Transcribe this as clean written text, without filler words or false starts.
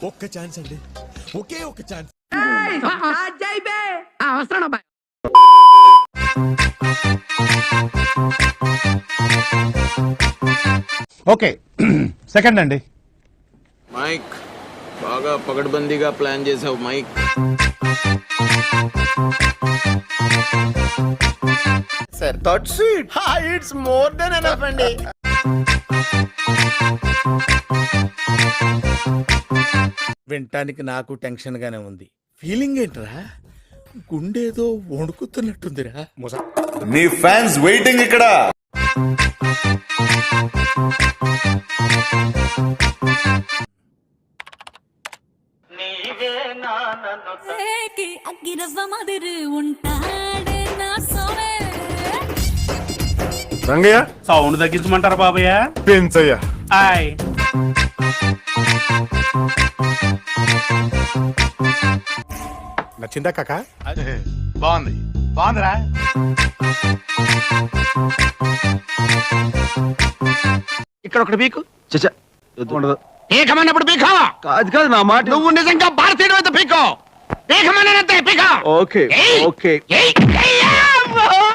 ఒక్క ఛాన్స్ అండి, ఒకే ఒక్క ఛాన్స్. ఓకే సెకండ్ అండి. మైక్ బాగా పగడ్బందీగా ప్లాన్ చేసావు Mike. Sir that's it. It's more than enough అండి. వినటానికి నాకు టెన్షన్ గానే ఉంది. ఫీలింగ్ ఏంట్రా, గుండేదో వణుకుతున్నట్టుందిరా. నీ ఫ్యాన్స్ వెయిటింగ్ ఇక్కడ. రంగయ్య సౌండ్ తగ్గించమంటారా బాబయ్య? పెంచయ్య. ఆయ్ నచ్చిందా కాకా? బాగుంది బాగుందిరా. ఇక్కడ ఒకటి పీకు. ఉండదు. పీకమన్నప్పుడు పీకో. కాదు కాదు నా మాట. నువ్వు నిజంగా భారతీయుడు అయితే పీకో. పీకమన్నంతే పీకో. Okay okay.